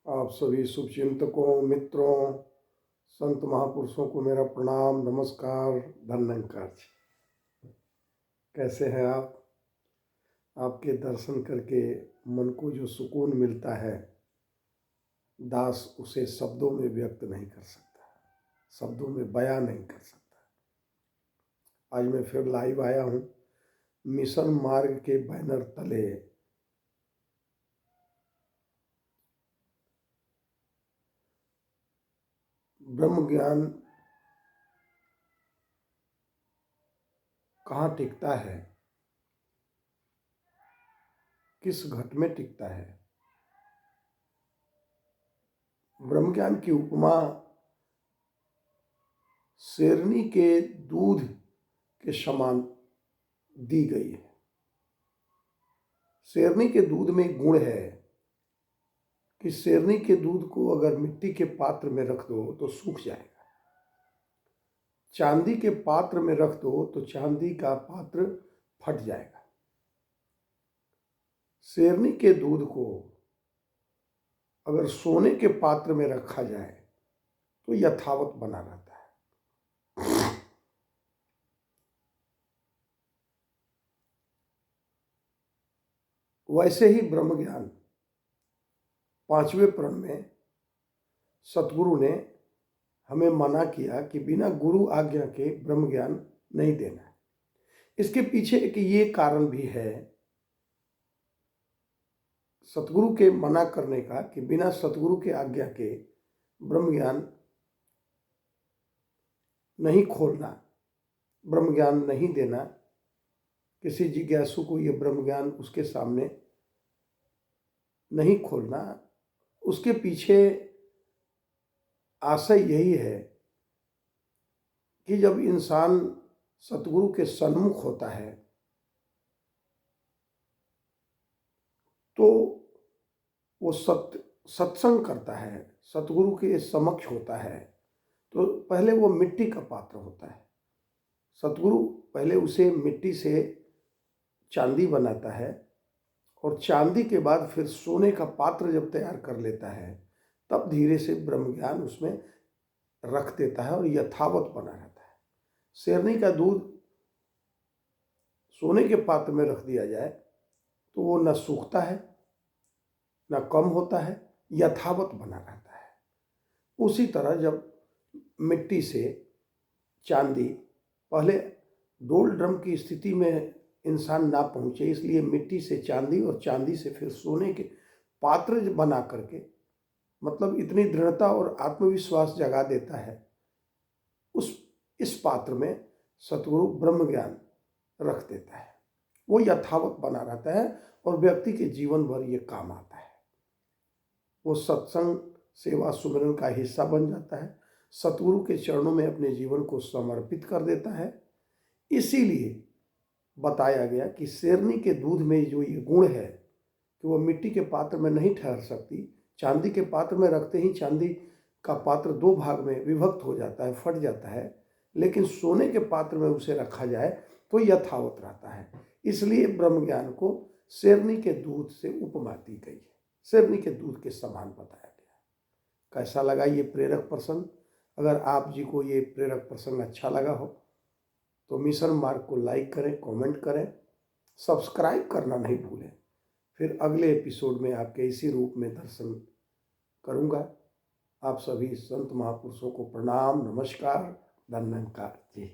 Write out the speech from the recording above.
आप सभी शुभचिंतकों, मित्रों, संत महापुरुषों को मेरा प्रणाम, नमस्कार, धन्यवाद। कैसे हैं आप? आपके दर्शन करके मन को जो सुकून मिलता है, दास उसे शब्दों में व्यक्त नहीं कर सकता, शब्दों में बयां नहीं कर सकता। आज मैं फिर लाइव आया हूँ मिशन मार्ग के बैनर तले। ब्रह्म ज्ञान कहाँ टिकता है, किस घट में टिकता है। ब्रह्म ज्ञान की उपमा शेरनी के दूध के समान दी गई है। शेरनी के दूध में गुण है कि शेरनी के दूध को अगर मिट्टी के पात्र में रख दो तो सूख जाएगा, चांदी के पात्र में रख दो तो चांदी का पात्र फट जाएगा। शेरनी के दूध को अगर सोने के पात्र में रखा जाए तो यथावत बना रहता है। वैसे ही ब्रह्म ज्ञान पांचवें प्रण में सतगुरु ने हमें मना किया कि बिना गुरु आज्ञा के ब्रह्म ज्ञान नहीं देना। इसके पीछे एक ये कारण भी है सतगुरु के मना करने का कि बिना सतगुरु के आज्ञा के ब्रह्म ज्ञान नहीं खोलना, ब्रह्म ज्ञान नहीं देना। किसी जिज्ञासु को ये ब्रह्म ज्ञान उसके सामने नहीं खोलना। उसके पीछे आशय यही है कि जब इंसान सतगुरु के सन्मुख होता है तो वो सत्संग करता है, सतगुरु के समक्ष होता है। तो पहले वो मिट्टी का पात्र होता है। सतगुरु पहले उसे मिट्टी से चांदी बनाता है और चांदी के बाद फिर सोने का पात्र जब तैयार कर लेता है तब धीरे से ब्रह्म ज्ञान उसमें रख देता है और यथावत बना रहता है। शेरनी का दूध सोने के पात्र में रख दिया जाए तो वो न सूखता है न कम होता है, यथावत बना रहता है। उसी तरह जब मिट्टी से चांदी, पहले डोल ड्रम की स्थिति में इंसान ना पहुंचे इसलिए मिट्टी से चांदी और चांदी से फिर सोने के पात्र बना करके, मतलब इतनी दृढ़ता और आत्मविश्वास जगा देता है। इस पात्र में सतगुरु ब्रह्म ज्ञान रख देता है, वो यथावत बना रहता है और व्यक्ति के जीवन भर ये काम आता है। वो सत्संग, सेवा, सुमिरन का हिस्सा बन जाता है, सतगुरु के चरणों में अपने जीवन को समर्पित कर देता है। इसीलिए बताया गया कि शेरनी के दूध में जो ये गुण है कि वो मिट्टी के पात्र में नहीं ठहर सकती। चांदी के पात्र में रखते ही चांदी का पात्र दो भाग में विभक्त हो जाता है, फट जाता है, लेकिन सोने के पात्र में उसे रखा जाए तो यथावत रहता है। इसलिए ब्रह्म ज्ञान को शेरनी के दूध से उपमा दी गई है, शेरनी के दूध के समान बताया गया। कैसा लगा ये प्रेरक प्रसंग? अगर आप जी को ये प्रेरक प्रसंग अच्छा लगा हो तो मिशन मार्ग को लाइक करें, कमेंट करें, सब्सक्राइब करना नहीं भूलें। फिर अगले एपिसोड में आपके इसी रूप में दर्शन करूँगा। आप सभी संत महापुरुषों को प्रणाम, नमस्कार, धन्यवाद जी।